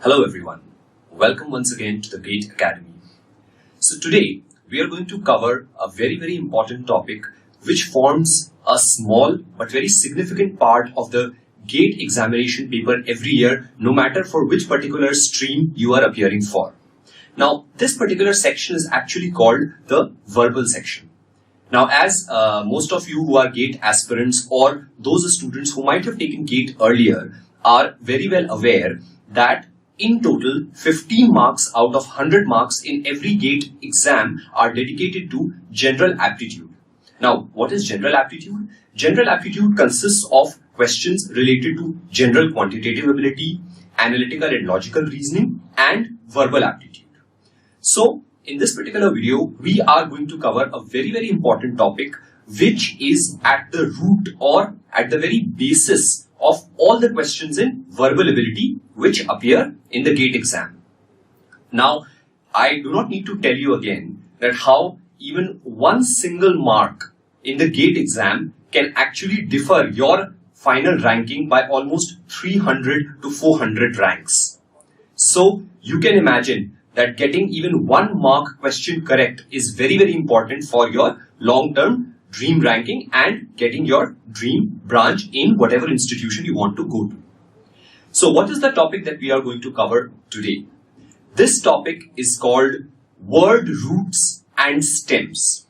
Hello everyone, welcome once again to the GATE Academy. So today we are going to cover a very important topic which forms a small but very significant part of the GATE examination paper every year, no matter for which particular stream you are appearing for. Now this particular section is actually called the verbal section. Now as most of you who are GATE aspirants or those students who might have taken GATE earlier are very well aware that in total, 15 marks out of 100 marks in every GATE exam are dedicated to general aptitude. Now, what is general aptitude? General aptitude consists of questions related to general quantitative ability, analytical and logical reasoning, and verbal aptitude. So, in this particular video, we are going to cover a very important topic which is at the root or at the very basis of all the questions in verbal ability which appear in the GATE exam. Now, I do not need to tell you again that how even one single mark in the GATE exam can actually differ your final ranking by almost 300 to 400 ranks. So, you can imagine that getting even 1 mark question correct is very important for your long-term dream ranking and getting your dream branch in whatever institution you want to go to. So what is the topic that we are going to cover today? This topic is called word roots and stems.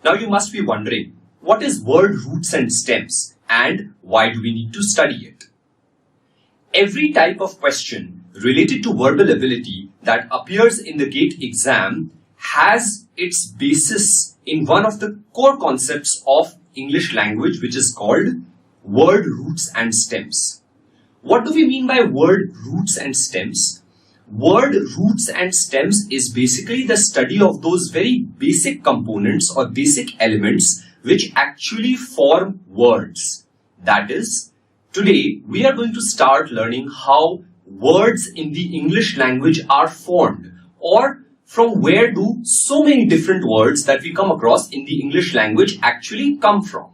Now you must be wondering, what is word roots and stems and why do we need to study it? Every type of question related to verbal ability that appears in the GATE exam has its basis in one of the core concepts of English language, which is called word roots and stems. What do we mean by word roots and stems? Word roots and stems is basically the study of those very basic components or basic elements which actually form words. That is, today we are going to start learning how words in the English language are formed, or from where do so many different words that we come across in the English language actually come from.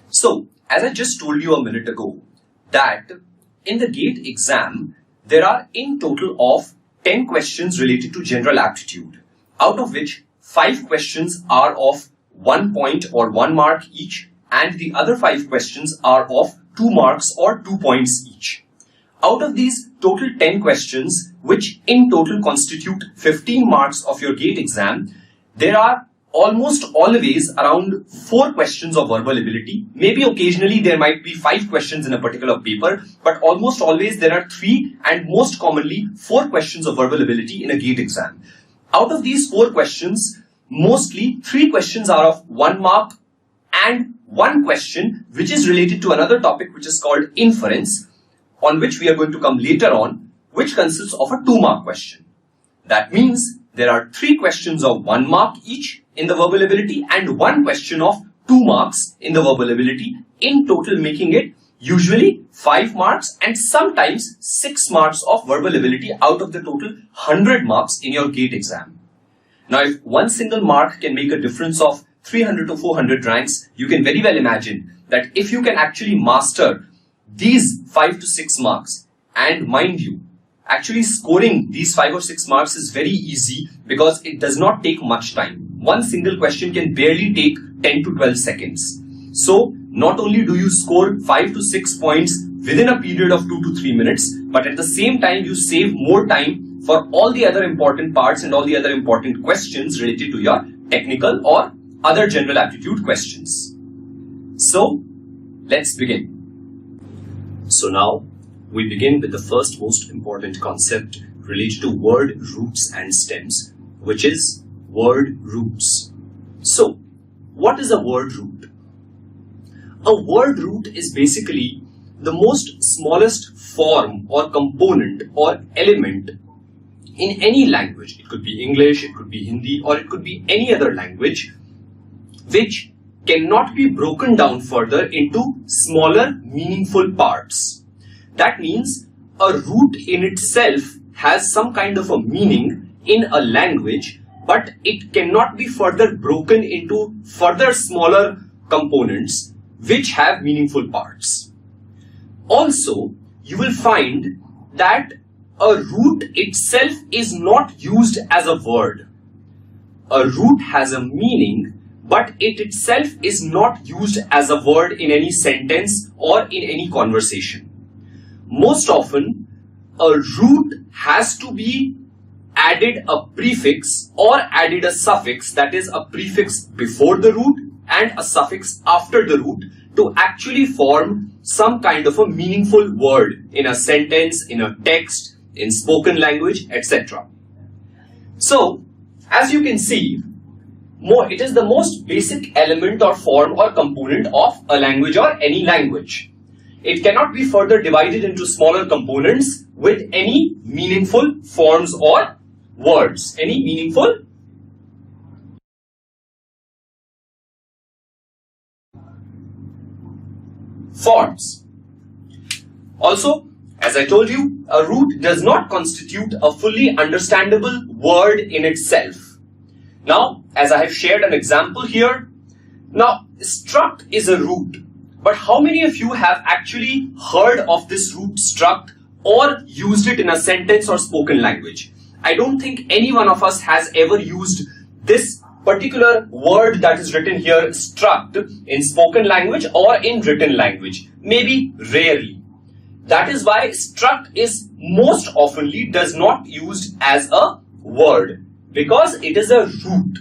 So, as I just told you a minute ago, that in the GATE exam, there are in total of 10 questions related to general aptitude, out of which 5 questions are of 1 point or 1 mark each, and the other 5 questions are of 2 marks or 2 points each. Out of these total 10 questions, which in total constitute 15 marks of your GATE exam, there are almost always around 4 questions of verbal ability. Maybe occasionally there might be 5 questions in a particular paper, but almost always there are 3 and most commonly 4 questions of verbal ability in a GATE exam. Out of these 4 questions, mostly 3 questions are of 1 mark and 1 question which is related to another topic which is called inference, on which we are going to come later on, which consists of a 2 mark question. That means there are 3 questions of 1 mark each in the verbal ability and 1 question of 2 marks in the verbal ability, in total making it usually 5 marks and sometimes 6 marks of verbal ability out of the total 100 marks in your GATE exam. Now if one single mark can make a difference of 300 to 400 ranks, you can very well imagine that if you can actually master these 5 to 6 marks, and mind you, actually scoring these 5 or 6 marks is very easy because it does not take much time. One single question can barely take 10 to 12 seconds. So not only do you score 5 to 6 points within a period of 2 to 3 minutes, but at the same time you save more time for all the other important parts and all the other important questions related to your technical or other general aptitude questions. So let's begin. So now we begin with the first most important concept related to word roots and stems, which is word roots. So what is a word root? A word root is basically the most smallest form or component or element in any language. It could be English, it could be Hindi, or it could be any other language which cannot be broken down further into smaller meaningful parts. That means a root in itself has some kind of a meaning in a language, but it cannot be further broken into further smaller components which have meaningful parts. Also, you will find that a root itself is not used as a word. A root has a meaning, but it itself is not used as a word in any sentence or in any conversation. Most often, a root has to be added a prefix or added a suffix, that is a prefix before the root and a suffix after the root, to actually form some kind of a meaningful word in a sentence, in a text, in spoken language, etc. So, as you can see, it is the most basic element or form or component of a language or any language. It cannot be further divided into smaller components with any meaningful forms or words, any meaningful forms. Also, as I told you, a root does not constitute a fully understandable word in itself. Now, as I have shared an example here, now struct is a root, but how many of you have actually heard of this root struct or used it in a sentence or spoken language? I don't think any one of us has ever used this particular word that is written here, struct, in spoken language or in written language. Maybe rarely. That is why struct is most oftenly does not used as a word, because it is a root.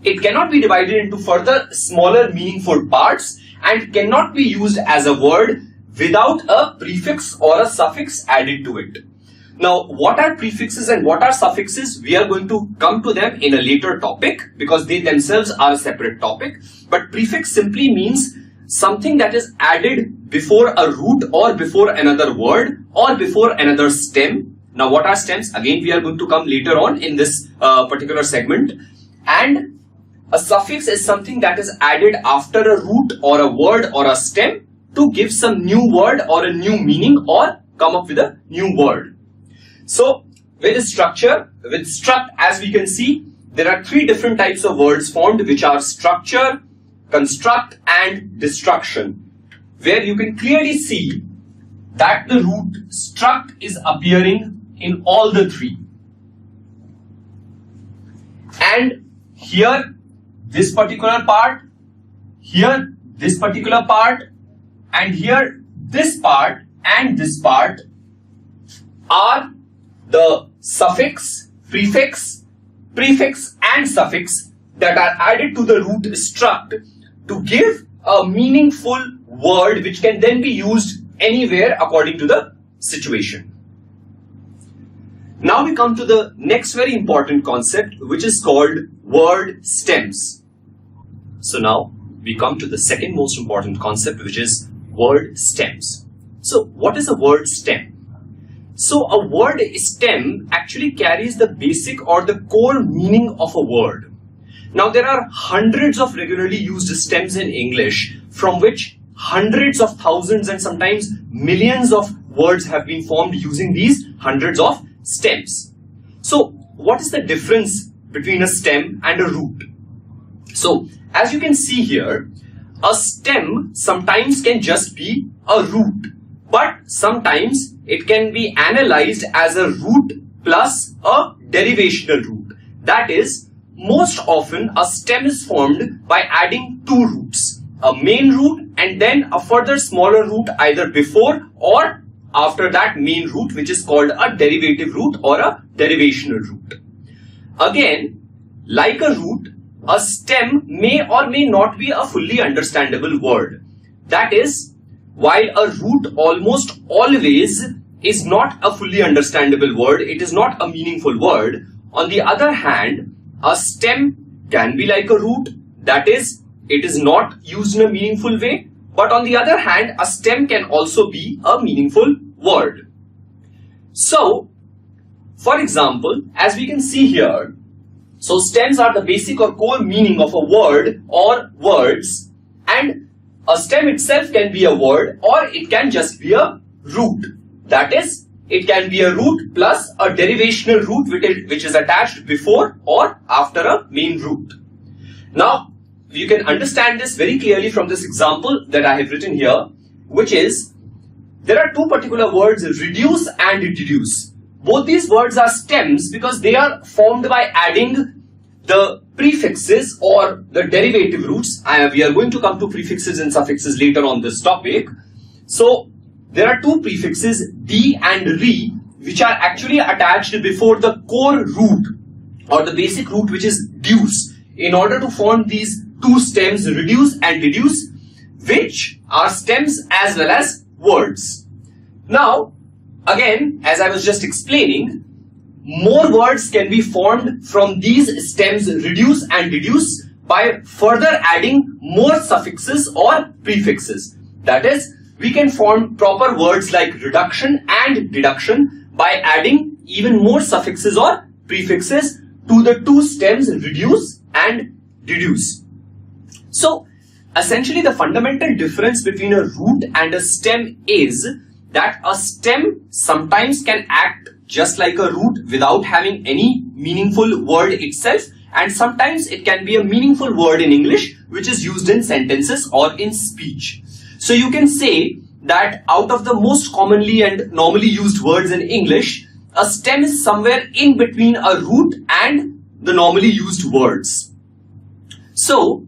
It cannot be divided into further smaller meaningful parts and cannot be used as a word without a prefix or a suffix added to it. Now, what are prefixes and what are suffixes? We are going to come to them in a later topic because they themselves are a separate topic. But prefix simply means something that is added before a root or before another word or before another stem. Now, what are stems? Again, we are going to come later on in this particular segment. And a suffix is something that is added after a root or a word or a stem to give some new word or a new meaning or come up with a new word. So, with struct, as we can see, there are three different types of words formed, which are structure, construct, and destruction, where you can clearly see that the root struct is appearing in all the three. And here, this particular part, here, this particular part, and here, this part, and this part are the suffix, prefix, and suffix that are added to the root struct to give a meaningful word which can then be used anywhere according to the situation. Now we come to the next very important concept, which is called word stems. So now we come to the second most important concept, which is word stems. So what is a word stem? So a word stem actually carries the basic or the core meaning of a word. Now there are hundreds of regularly used stems in English, from which hundreds of thousands and sometimes millions of words have been formed using these hundreds of stems. So what is the difference between a stem and a root? So as you can see here, a stem sometimes can just be a root, but sometimes it can be analyzed as a root plus a derivational root. That is, most often a stem is formed by adding two roots, a main root and then a further smaller root either before or after that main root, which is called a derivative root or a derivational root. Again, like a root, a stem may or may not be a fully understandable word. That is, while a root almost always is not a fully understandable word, it is not a meaningful word. On the other hand, a stem can be like a root, that is, it is not used in a meaningful way. But on the other hand, a stem can also be a meaningful word. So, for example, as we can see here, so stems are the basic or core meaning of a word or words, and a stem itself can be a word or it can just be a root. That is, it can be a root plus a derivational root which is attached before or after a main root. Now, you can understand this very clearly from this example that I have written here, which is, there are two particular words, reduce and deduce. both these words are stems because they are formed by adding the prefixes or the derivative roots. We are going to come to prefixes and suffixes later on this topic. So there are two prefixes, d and re, which are actually attached before the core root or the basic root, which is deuce, in order to form these two stems, reduce and deduce, which are stems as well as words. Now, again, as I was just explaining, more words can be formed from these stems, reduce and deduce, by further adding more suffixes or prefixes. That is, we can form proper words like reduction and deduction by adding even more suffixes or prefixes to the two stems, reduce and deduce. So, essentially the fundamental difference between a root and a stem is that a stem sometimes can act just like a root without having any meaningful word itself, and sometimes it can be a meaningful word in English which is used in sentences or in speech. So you can say that out of the most commonly and normally used words in English, a stem is somewhere in between a root and the normally used words. So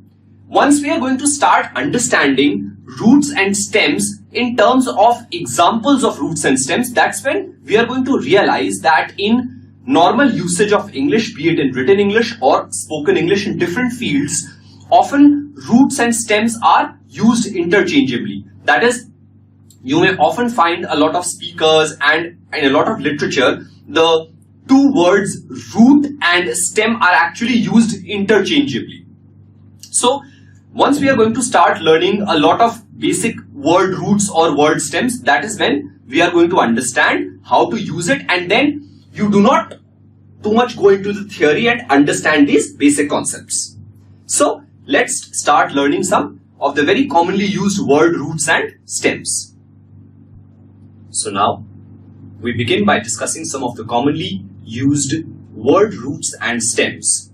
once we are going to start understanding roots and stems in terms of examples of roots and stems, that's when we are going to realize that in normal usage of English, be it in written English or spoken English in different fields, often roots and stems are used interchangeably. That is, you may often find a lot of speakers and in a lot of literature, the two words root and stem are actually used interchangeably. So once we are going to start learning a lot of basic word roots or word stems, that is when we are going to understand how to use it, and then you do not too much go into the theory and understand these basic concepts. So let's start learning some of the very commonly used word roots and stems. So now we begin by discussing some of the commonly used word roots and stems.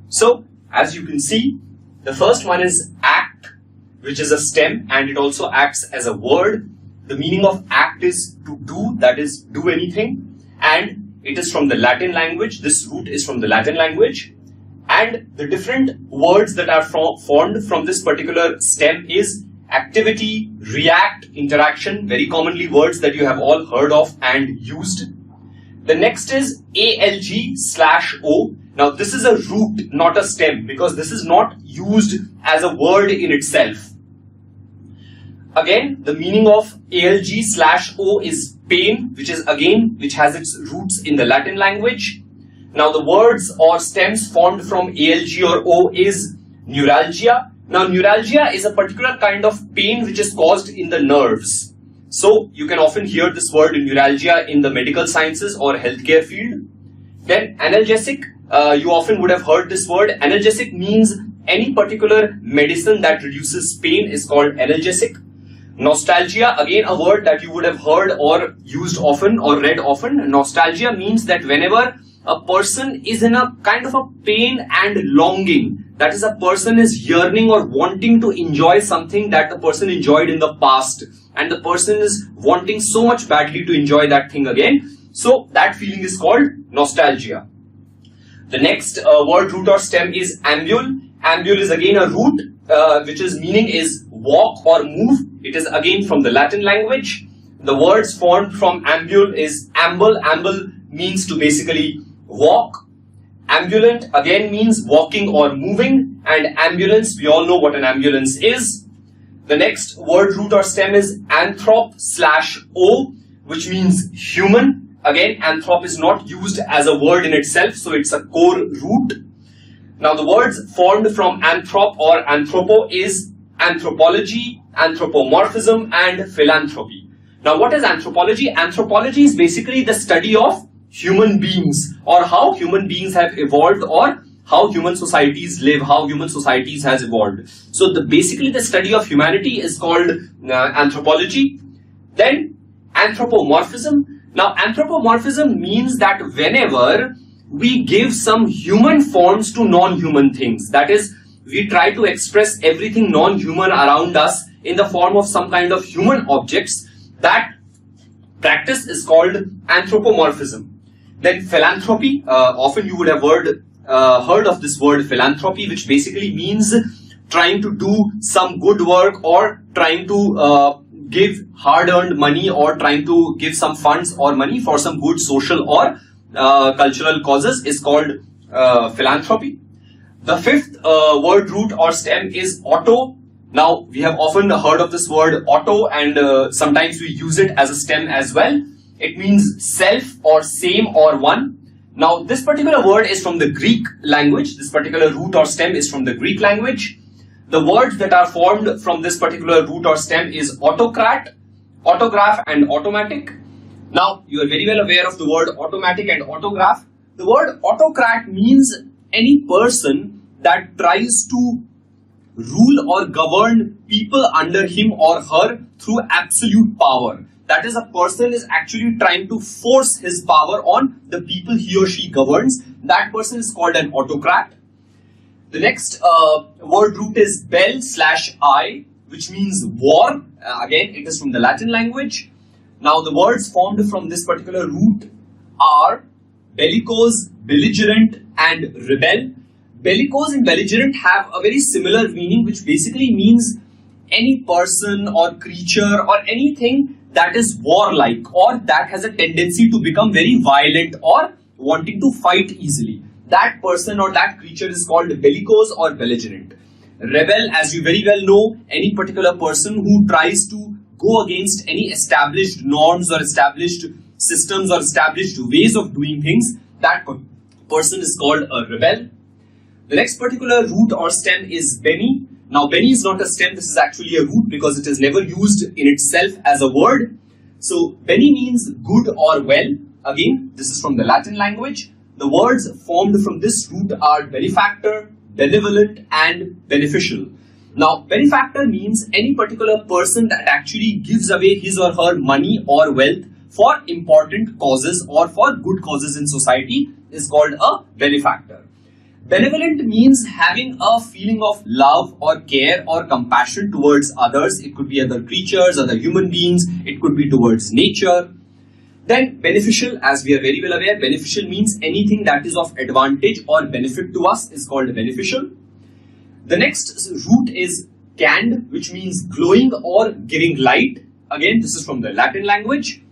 So as you can see, the first one is act, which is a stem and it also acts as a word. The meaning of act is to do, that is, do anything, and it is from the Latin language. This root is from the Latin language, and the different words that are formed from this particular stem is activity, react, interaction, very commonly words that you have all heard of and used. The next is ALG/O. Now this is a root, not a stem, because this is not used as a word in itself. Again, the meaning of ALG/O is pain, which has its roots in the Latin language. Now the words or stems formed from ALG or O is neuralgia. Now neuralgia is a particular kind of pain which is caused in the nerves. So you can often hear this word neuralgia in the medical sciences or healthcare field. Then analgesic, you often would have heard this word. Analgesic means any particular medicine that reduces pain is called analgesic. Nostalgia, again a word that you would have heard or used often or read often. Nostalgia means that whenever a person is in a kind of a pain and longing, that is, a person is yearning or wanting to enjoy something that the person enjoyed in the past, and the person is wanting so much badly to enjoy that thing again. So that feeling is called nostalgia. The next word root or stem is ambule. Ambule is again a root which is meaning is walk or move. It is again from the Latin language. The words formed from ambule is amble. Amble means to basically walk. Ambulant again means walking or moving, and ambulance, we all know what an ambulance is. The next word root or stem is anthrop/O, which means human. Again, anthrop is not used as a word in itself, so it's a core root. Now the words formed from anthrop or anthropo is anthropology, anthropomorphism, and philanthropy. Now what is anthropology? Anthropology is basically the study of human beings, or how human beings have evolved, or how human societies live, how human societies has evolved. So basically the study of humanity is called anthropology. Then anthropomorphism. Now anthropomorphism means that whenever we give some human forms to non-human things, that is, we try to express everything non-human around us in the form of some kind of human objects, that practice is called anthropomorphism. Then philanthropy, often you would have heard of this word philanthropy, which basically means trying to do some good work or trying to give hard-earned money or trying to give some funds or money for some good social or cultural causes is called philanthropy. The fifth word root or stem is auto. Now, we have often heard of this word auto, and sometimes we use it as a stem as well. It means self or same or one. Now, this particular word is from the Greek language. This particular root or stem is from the Greek language. The words that are formed from this particular root or stem is autocrat, autograph, and automatic. Now, you are very well aware of the word automatic and autograph. The word autocrat means any person that tries to rule or govern people under him or her through absolute power. That is, a person is actually trying to force his power on the people he or she governs. That person is called an autocrat. The next word root is bell/I, which means war. Again, it is from the Latin language. Now, the words formed from this particular root are bellicose, belligerent, and rebel. Bellicose and belligerent have a very similar meaning, which basically means any person or creature or anything that is warlike or that has a tendency to become very violent or wanting to fight easily. That person or that creature is called bellicose or belligerent. Rebel, as you very well know, any particular person who tries to go against any established norms or established systems or established ways of doing things, that person is called a rebel. The next particular root or stem is Beni. Now, Beni is not a stem, this is actually a root because it is never used in itself as a word. So, Beni means good or well. Again, this is from the Latin language. The words formed from this root are benefactor, benevolent, and beneficial. Now, benefactor means any particular person that actually gives away his or her money or wealth for important causes or for good causes in society is called a benefactor. Benevolent means having a feeling of love or care or compassion towards others. It could be other creatures, other human beings. It could be towards nature. Then beneficial, as we are very well aware, beneficial means anything that is of advantage or benefit to us is called beneficial. The next root is cand, which means glowing or giving light. Again, this is from the Latin language.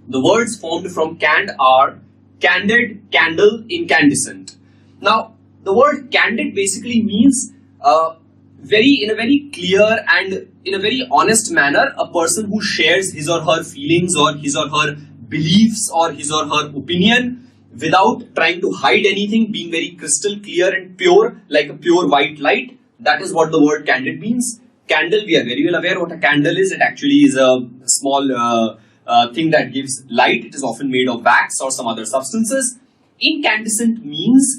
The words formed from cand are candid, candle, incandescent. Now, the word candid basically means in a very clear and in a very honest manner, a person who shares his or her feelings or his or her beliefs or his or her opinion without trying to hide anything, being very crystal clear and pure, like a pure white light. That is what the word candid means. Candle, we are very well aware what a candle is. It actually is a small thing that gives light. It is often made of wax or some other substances. Incandescent means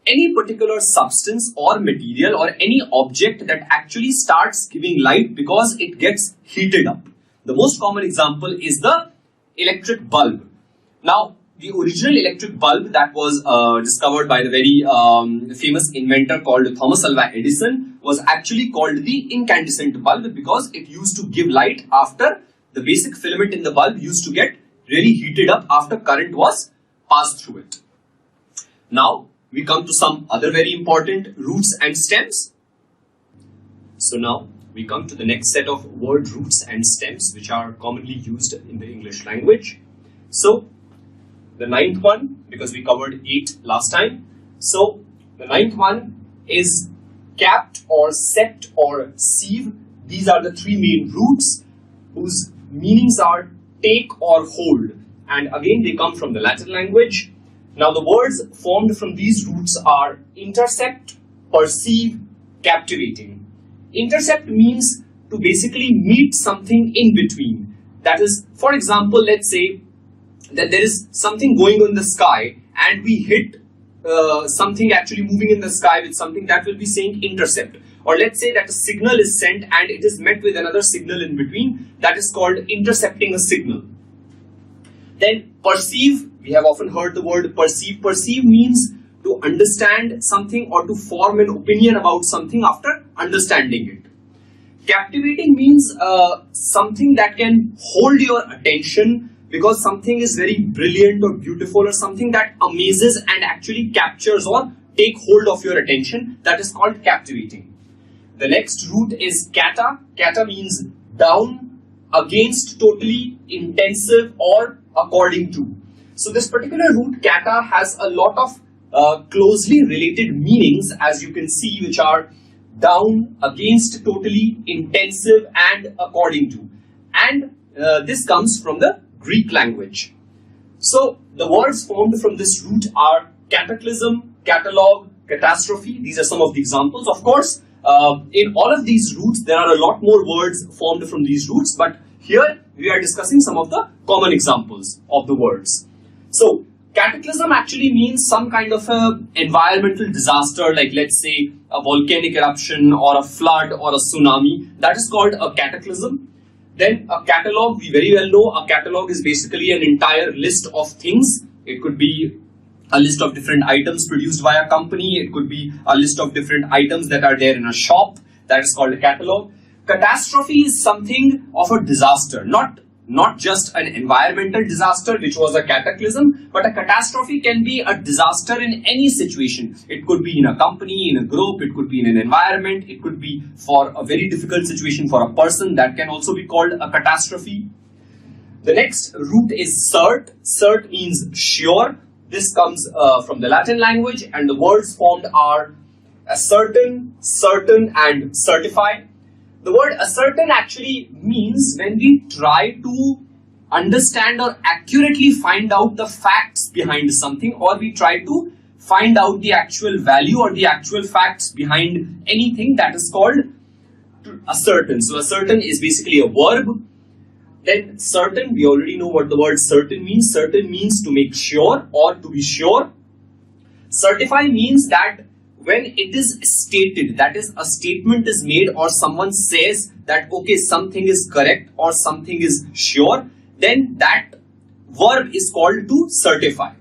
any particular substance or material or any object that actually starts giving light because it gets heated up. The most common example is the electric bulb. Now, the original electric bulb that was discovered by the very famous inventor called Thomas Alva Edison was actually called the incandescent bulb because it used to give light after the basic filament in the bulb used to get really heated up after current was passed through it. Now, we come to some other very important roots and stems. So now we come to the next set of word roots and stems which are commonly used in the English language. So the ninth one, because we covered 8 last time. So the ninth one is capt or sept or sieve. These are the 3 main roots whose meanings are take or hold. And again, they come from the Latin language. Now, the words formed from these roots are intercept, perceive, captivating. Intercept means to basically meet something in between. That is, for example, let's say that there is something going on in the sky and we hit something actually moving in the sky with something that will be saying intercept. Or let's say that a signal is sent and it is met with another signal in between. That is called intercepting a signal. Then perceive. We have often heard the word perceive. Perceive means to understand something or to form an opinion about something after understanding it. Captivating means something that can hold your attention because something is very brilliant or beautiful or something that amazes and actually captures or take hold of your attention. That is called captivating. The next root is kata. Kata means down, against, totally, intensive, or according to. So this particular root kata has a lot of closely related meanings, as you can see, which are down, against, totally, intensive, and according to. And this comes from the Greek language. So the words formed from this root are cataclysm, catalog, catastrophe. These are some of the examples. Of course, in all of these roots, there are a lot more words formed from these roots, but here we are discussing some of the common examples of the words. So cataclysm actually means some kind of a environmental disaster, like let's say a volcanic eruption or a flood or a tsunami. That is called a cataclysm. Then a catalog, we very well know a catalog is basically an entire list of things. It could be a list of different items produced by a company. It could be a list of different items that are there in a shop. That is called a catalog. Catastrophe is something of a disaster, not just an environmental disaster, which was a cataclysm, but a catastrophe can be a disaster in any situation. It could be in a company, in a group, it could be in an environment, it could be for a very difficult situation for a person. That can also be called a catastrophe. The next root is cert. Cert means sure. This comes from the Latin language, and the words formed are ascertain, certain, and certify. The word ascertain actually means when we try to understand or accurately find out the facts behind something, or we try to find out the actual value or the actual facts behind anything, that is called ascertain. So ascertain is basically a verb. Then certain, we already know what the word certain means. Certain means to make sure or to be sure. Certify means that when it is stated, that is a statement is made or someone says that okay, something is correct or something is sure, then that verb is called to certify.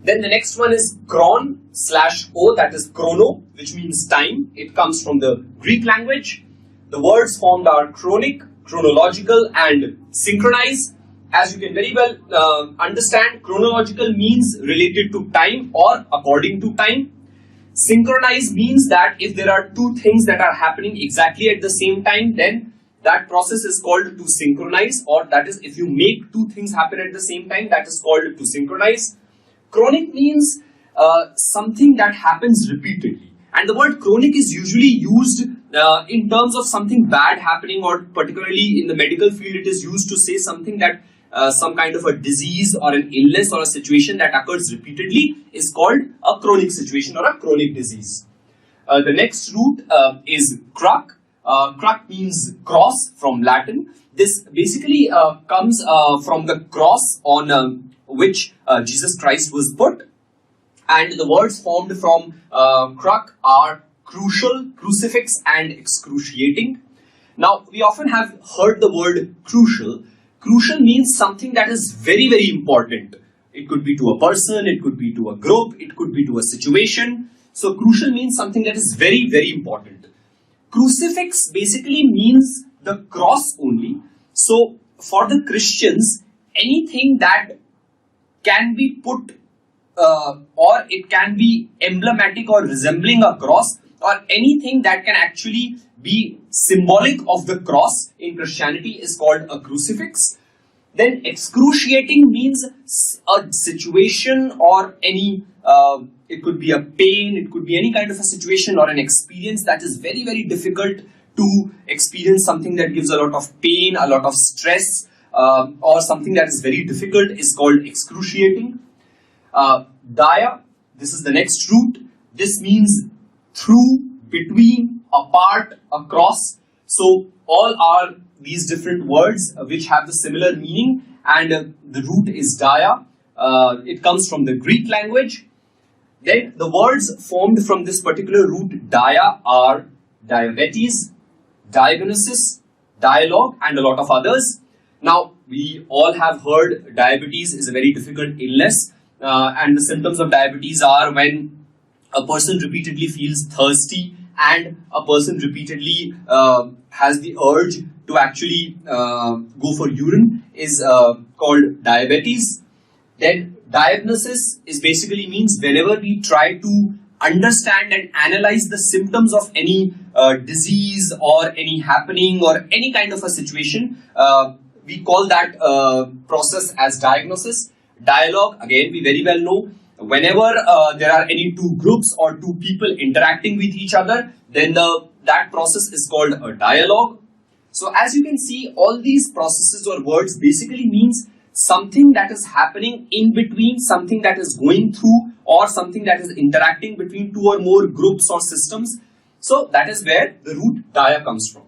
Then the next one is chron/o, that is chrono, which means time. It comes from the Greek language. The words formed are chronic, chronological, and synchronize. As you can very well understand, chronological means related to time or according to time. Synchronize means that if there are two things that are happening exactly at the same time, then that process is called to synchronize, or that is if you make two things happen at the same time, that is called to synchronize. Chronic means something that happens repeatedly. And the word chronic is usually used in terms of something bad happening, or particularly in the medical field, it is used to say something that some kind of a disease or an illness or a situation that occurs repeatedly is called a chronic situation or a chronic disease. The next root is cruc. Cruc means cross from Latin. This basically comes from the cross on which Jesus Christ was put. And the words formed from cruc are crucial, crucifix, and excruciating. Now, we often have heard the word crucial. Crucial means something that is very, very important. It could be to a person, it could be to a group, it could be to a situation. So, crucial means something that is very, very important. Crucifix basically means the cross only. So, for the Christians, anything that can be put or it can be emblematic or resembling a cross, or anything that can actually be symbolic of the cross in Christianity is called a crucifix. Then excruciating means a situation or any, it could be a pain, it could be any kind of a situation or an experience that is very, very difficult to experience, something that gives a lot of pain, a lot of stress, or something that is very difficult is called excruciating. Dia, this is the next root. This means through, between, apart, across. So all are these different words which have the similar meaning, and the root is dia. It comes from the Greek language. Then the words formed from this particular root dia are diabetes, diagnosis, dialogue, and a lot of others. Now, we all have heard diabetes is a very difficult illness, and the symptoms of diabetes are when a person repeatedly feels thirsty and a person repeatedly has the urge to actually go for urine is called diabetes. Then diagnosis is basically means whenever we try to understand and analyze the symptoms of any disease or any happening or any kind of a situation, we call that process as diagnosis. Dialogue, again, we very well know, whenever there are any two groups or two people interacting with each other, then that process is called a dialogue. So as you can see, all these processes or words basically means something that is happening in between, something that is going through, or something that is interacting between two or more groups or systems. So that is where the root dia comes from.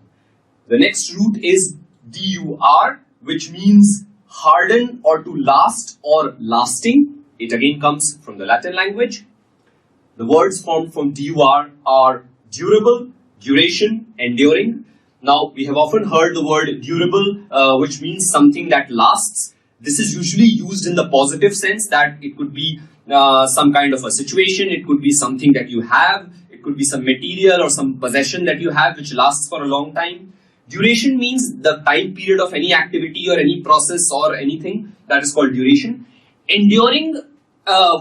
The next root is dur, which means harden or to last or lasting. It again comes from the Latin language. The words formed from dur are durable, duration, enduring. Now, we have often heard the word durable, which means something that lasts. This is usually used in the positive sense, that it could be some kind of a situation, it could be something that you have, it could be some material or some possession that you have which lasts for a long time. Duration means the time period of any activity or any process or anything, that is called duration. Enduring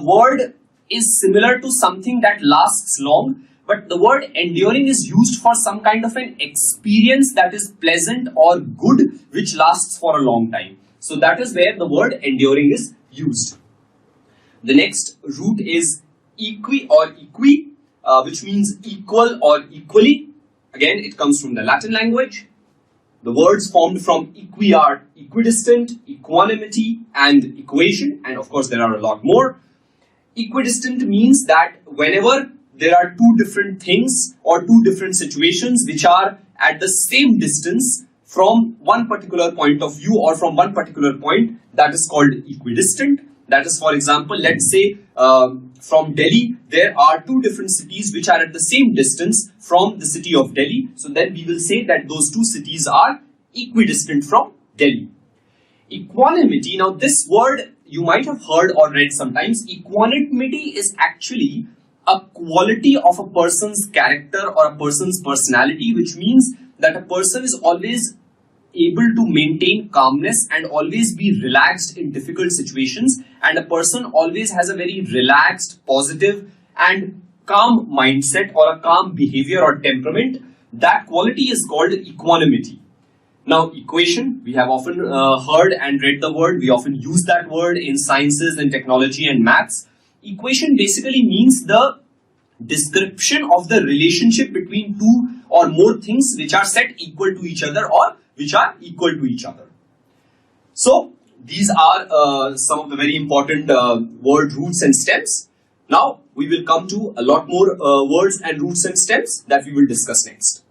word is similar to something that lasts long, but the word enduring is used for some kind of an experience that is pleasant or good, which lasts for a long time. So that is where the word enduring is used. The next root is equi or equi, which means equal or equally. Again, it comes from the Latin language. The words formed from equi are equidistant, equanimity, and equation. And of course, there are a lot more. Equidistant means that whenever there are two different things or two different situations which are at the same distance from one particular point of view or from one particular point, that is called equidistant. That is, for example, let's say from Delhi, there are two different cities which are at the same distance from the city of Delhi. So then we will say that those two cities are equidistant from Delhi. Equanimity, now this word you might have heard or read sometimes. Equanimity is actually a quality of a person's character or a person's personality, which means that a person is always able to maintain calmness and always be relaxed in difficult situations, and a person always has a very relaxed, positive and calm mindset or a calm behavior or temperament. That quality is called equanimity. Now, equation, we have often heard and read the word. We often use that word in sciences and technology and maths. Equation basically means the description of the relationship between two or more things which are set equal to each other or which are equal to each other. So these are some of the very important word roots and stems. Now we will come to a lot more words and roots and stems that we will discuss next.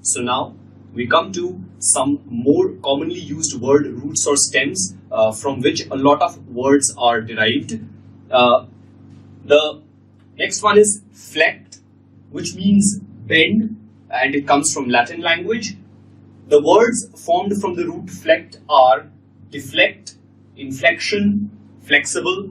So now we come to some more commonly used word roots or stems from which a lot of words are derived. The next one is flect, which means bend, and it comes from Latin language. The words formed from the root flect are deflect, inflection, flexible.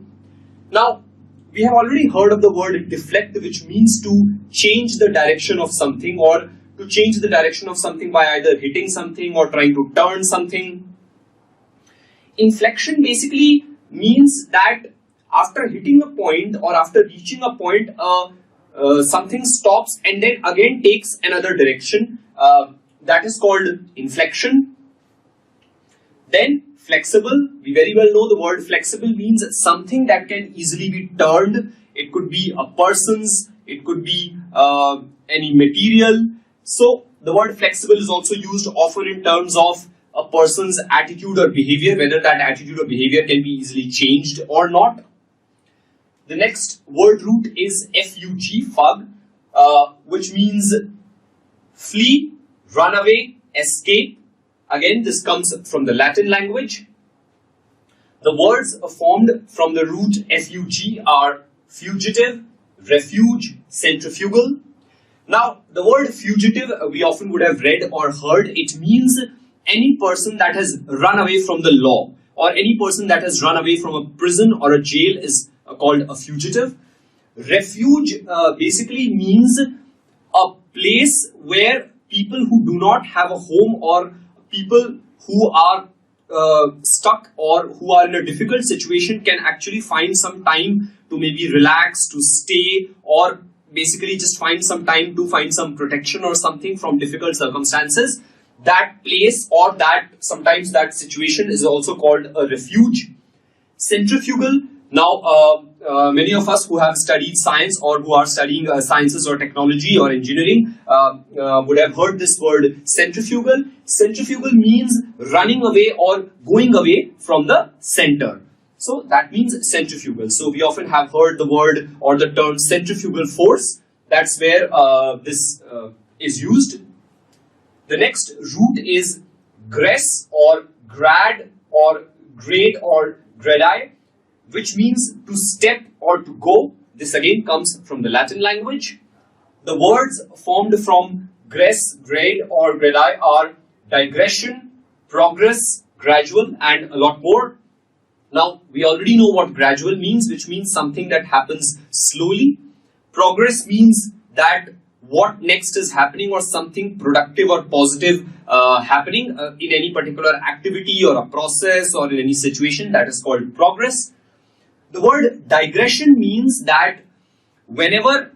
Now, we have already heard of the word deflect, which means to change the direction of something or to change the direction of something by either hitting something or trying to turn something. Inflection basically means that after hitting a point or after reaching a point, something stops and then again takes another direction. That is called inflection. Then flexible, we very well know the word flexible means something that can easily be turned. It could be a person's, it could be any material. So the word flexible is also used often in terms of a person's attitude or behavior, whether that attitude or behavior can be easily changed or not. The next word root is fug, which means flee, run away, escape. Again, this comes from the Latin language. The words formed from the root fug are fugitive, refuge, centrifugal. Now, the word fugitive, we often would have read or heard. It means any person that has run away from the law, or any person that has run away from a prison or a jail is called a fugitive. Refuge basically means a place where people who do not have a home or people who are stuck or who are in a difficult situation can actually find some time to maybe relax, to stay, or basically just find some time to find some protection or something from difficult circumstances. That place or that sometimes that situation is also called a refuge. Centrifugal. Now, many of us who have studied science or who are studying sciences or technology or engineering would have heard this word centrifugal. Centrifugal means running away or going away from the center. So that means centrifugal. So we often have heard the word or the term centrifugal force. That's where this is used. The next root is gress or grad or grade or gradi, which means to step or to go. This again comes from the Latin language. The words formed from gress, grade or gradi are digression, progress, gradual, and a lot more. Now, we already know what gradual means, which means something that happens slowly. Progress means that what next is happening or something productive or positive happening in any particular activity or a process or in any situation, that is called progress. The word digression means that whenever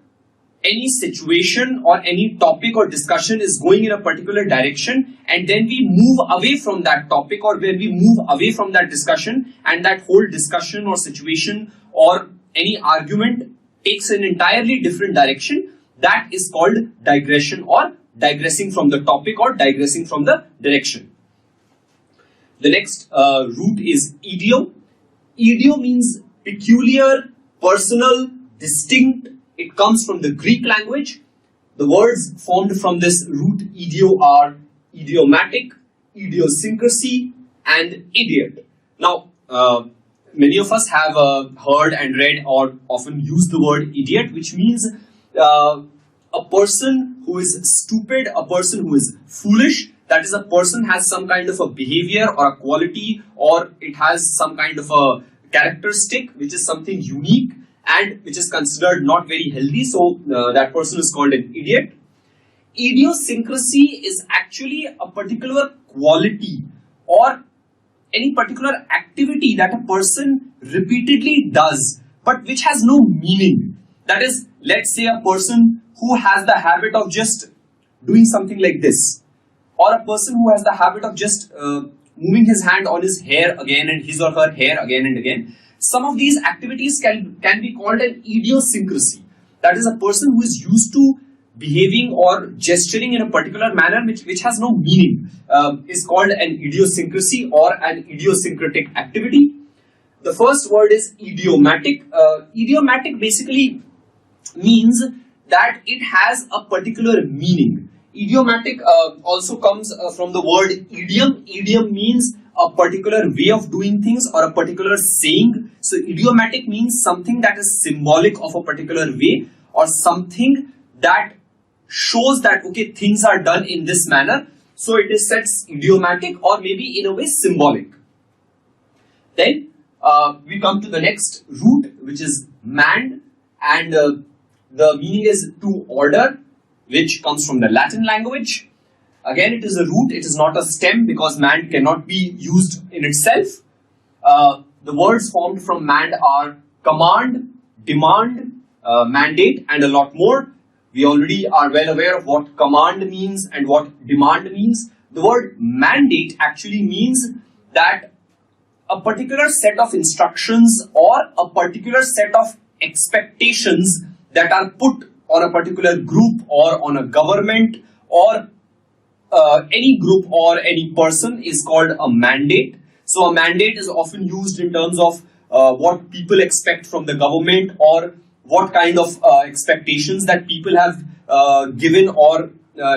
any situation or any topic or discussion is going in a particular direction and then we move away from that topic or when we move away from that discussion and that whole discussion or situation or any argument takes an entirely different direction, that is called digression or digressing from the topic or digressing from the direction. The next root is ideo. Ideo means peculiar, personal, distinct. It comes from the Greek language. The words formed from this root ideo are idiomatic, idiosyncrasy, and idiot. Now, many of us have heard and read or often use the word idiot, which means a person who is stupid, a person who is foolish. That is, a person has some kind of a behavior or a quality, or it has some kind of a characteristic which is something unique and which is considered not very healthy. So that person is called an idiot. Idiosyncrasy is actually a particular quality or any particular activity that a person repeatedly does, but which has no meaning. That is, let's say a person who has the habit of just doing something like this, or a person who has the habit of just moving his hand on his hair again and his or her hair again and again. Some of these activities can be called an idiosyncrasy. That is, a person who is used to behaving or gesturing in a particular manner which has no meaning is called an idiosyncrasy or an idiosyncratic activity. The first word is idiomatic. Idiomatic basically means that it has a particular meaning. Idiomatic also comes from the word idiom. Idiom means a particular way of doing things or a particular saying. So idiomatic means something that is symbolic of a particular way or something that shows that, okay, things are done in this manner. So it is said idiomatic or maybe in a way symbolic. Then we come to the next root, which is mand, and the meaning is to order, which comes from the Latin language. Again, it is a root, it is not a stem because mand cannot be used in itself. The words formed from mand are command, demand, mandate, and a lot more. We already are well aware of what command means and what demand means. The word mandate actually means that a particular set of instructions or a particular set of expectations that are put on a particular group or on a government or any group or any person is called a mandate. So a mandate is often used in terms of what people expect from the government or what kind of expectations that people have given or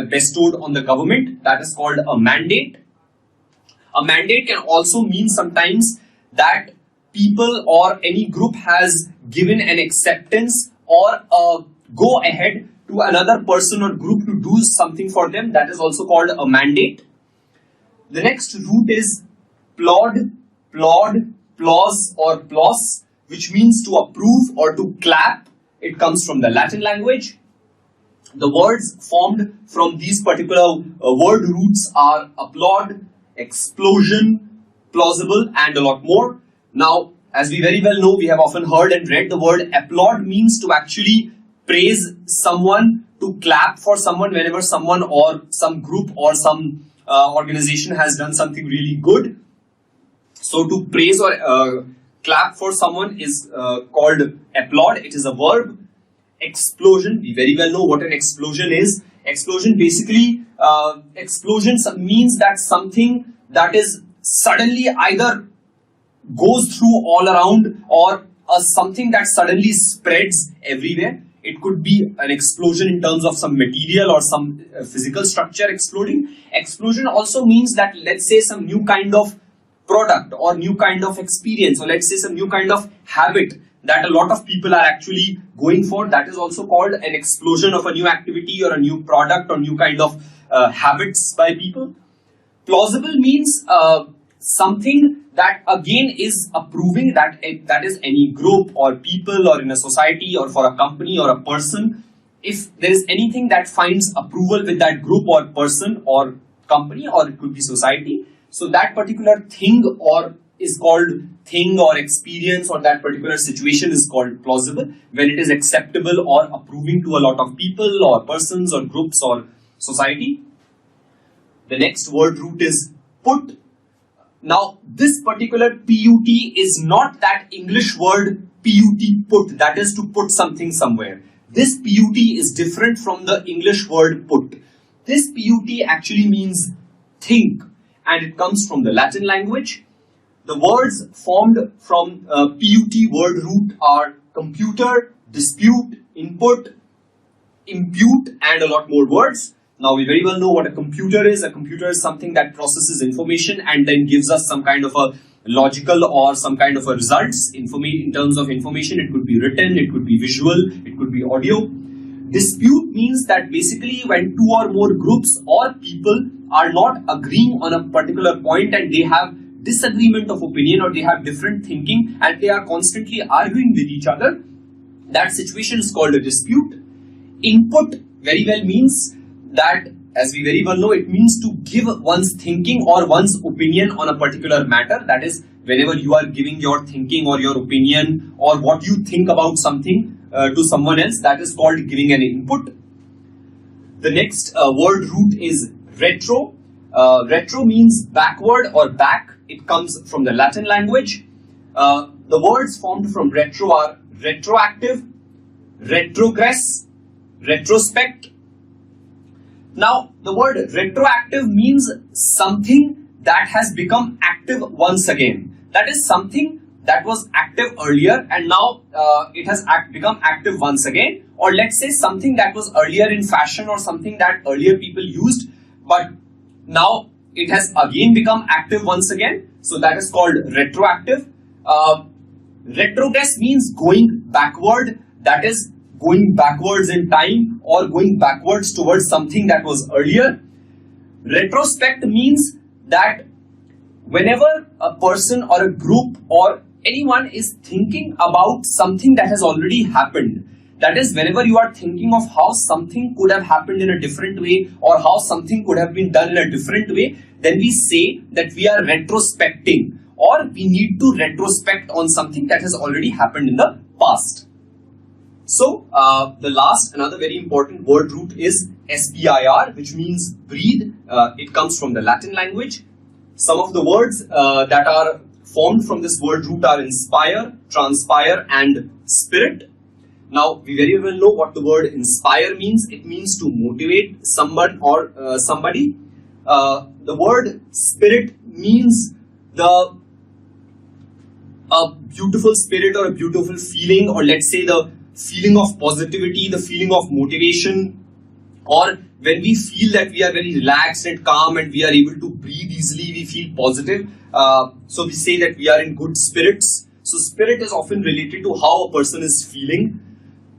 bestowed on the government. That is called a mandate. A mandate can also mean sometimes that people or any group has given an acceptance or a go ahead to another person or group to do something for them. That is also called a mandate. The next root is plod, plz or plos, which means to approve or to clap. It comes from the Latin language. The words formed from these particular word roots are applaud, explosion, plausible, and a lot more. Now, as we very well know, we have often heard and read the word applaud means to actually praise someone, to clap for someone whenever someone or some group or some organization has done something really good. So to praise or clap for someone is called applaud. It is a verb. Explosion, we very well know what an explosion is. Explosion basically, explosion means that something that is suddenly either goes through all around or something that suddenly spreads everywhere. It could be an explosion in terms of some material or some physical structure exploding. Explosion also means that, let's say, some new kind of product or new kind of experience, or let's say some new kind of habit that a lot of people are actually going for, that is also called an explosion of a new activity or a new product or new kind of habits by people. Plausible means something that again is approving, that is any group or people or in a society or for a company or a person. If there is anything that finds approval with that group or person or company, or it could be society, so that particular thing or is called thing or experience, or that particular situation is called plausible when it is acceptable or approving to a lot of people or persons or groups or society. The next word root is put. Now, this particular PUT is not that English word PUT, put, that is to put something somewhere. This PUT is different from the English word put. This PUT actually means think, and it comes from the Latin language. The words formed from PUT word root are computer, dispute, input, impute, and a lot more words. Now, we very well know what a computer is. A computer is something that processes information and then gives us some kind of a logical or some kind of a results. In terms of information, it could be written, it could be visual, it could be audio. Dispute means that basically when two or more groups or people are not agreeing on a particular point and they have disagreement of opinion or they have different thinking and they are constantly arguing with each other, that situation is called a dispute. Input very well means that, as we very well know, it means to give one's thinking or one's opinion on a particular matter. That is, whenever you are giving your thinking or your opinion or what you think about something to someone else, that is called giving an input. The next word root is retro. Retro means backward or back. It comes from the Latin language. The words formed from retro are retroactive, retrogress, retrospect. Now, the word retroactive means something that has become active once again. That is something that was active earlier and now it has become active once again. Or let's say something that was earlier in fashion or something that earlier people used, but now it has again become active once again. So that is called retroactive. Retrogress means going backward. That is going backwards in time or going backwards towards something that was earlier. Retrospect means that whenever a person or a group or anyone is thinking about something that has already happened, that is, whenever you are thinking of how something could have happened in a different way or how something could have been done in a different way, then we say that we are retrospecting or we need to retrospect on something that has already happened in the past. So, the last, another very important word root is SPIR, which means breathe. It comes from the Latin language. Some of the words that are formed from this word root are inspire, transpire, and spirit. Now, we very well know what the word inspire means. It means to motivate someone or somebody. The word spirit means a beautiful spirit or a beautiful feeling, or let's say the feeling of positivity, the feeling of motivation, or when we feel that we are very relaxed and calm and we are able to breathe easily, we feel positive. So we say that we are in good spirits. So spirit is often related to how a person is feeling.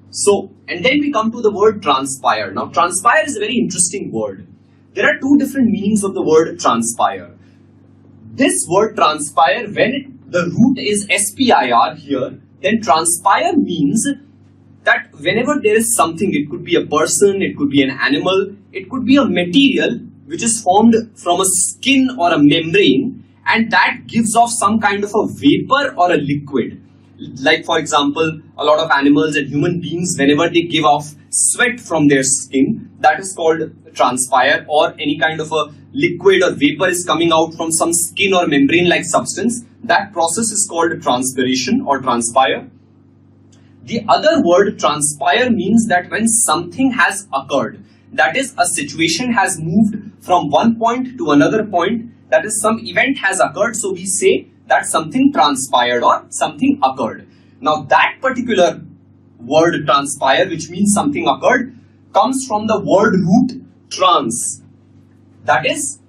So, and then we come to the word transpire. Now, transpire is a very interesting word. There are two different meanings of the word transpire. This word transpire, when the root is SPIR here, then transpire means that whenever there is something, it could be a person, it could be an animal, it could be a material which is formed from a skin or a membrane, and that gives off some kind of a vapor or a liquid. Like for example, a lot of animals and human beings, whenever they give off sweat from their skin, that is called transpire, or any kind of a liquid or vapor is coming out from some skin or membrane like substance. That process is called transpiration or transpire. The other word transpire means that when something has occurred, that is, a situation has moved from one point to another point, that is, some event has occurred, so we say that something transpired or something occurred. Now that particular word transpire, which means something occurred, comes from the word root trans. That is,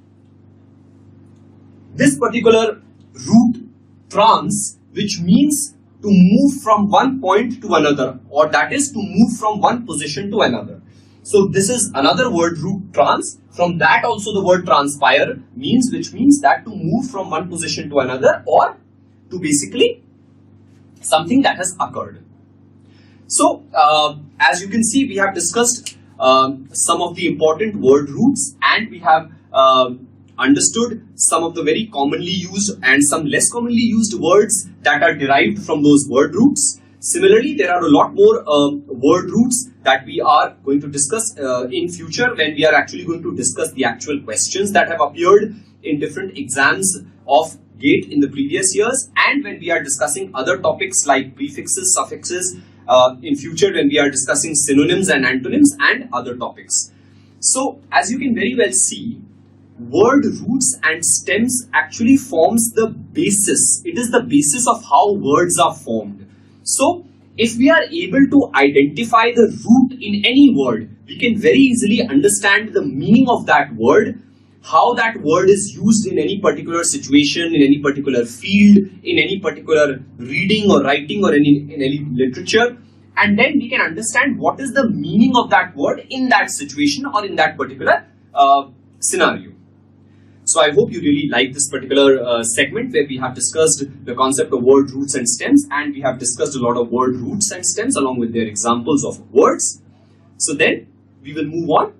this particular root trans, which means to move from one point to another, or that is to move from one position to another. So this is another word, root trans. From that also the word transpire means, which means that to move from one position to another, or to basically something that has occurred. So as you can see, we have discussed some of the important word roots, and we have understood some of the very commonly used and some less commonly used words that are derived from those word roots. Similarly, there are a lot more word roots that we are going to discuss in future, when we are actually going to discuss the actual questions that have appeared in different exams of GATE in the previous years, and when we are discussing other topics like prefixes, suffixes, in future when we are discussing synonyms and antonyms and other topics. So as you can very well see, word roots and stems actually forms the basis. It is the basis of how words are formed. So if we are able to identify the root in any word, we can very easily understand the meaning of that word, how that word is used in any particular situation, in any particular field, in any particular reading or writing, or in any literature, and then we can understand what is the meaning of that word in that situation or in that particular scenario. So I hope you really like this particular segment, where we have discussed the concept of word roots and stems, and we have discussed a lot of word roots and stems along with their examples of words. So then we will move on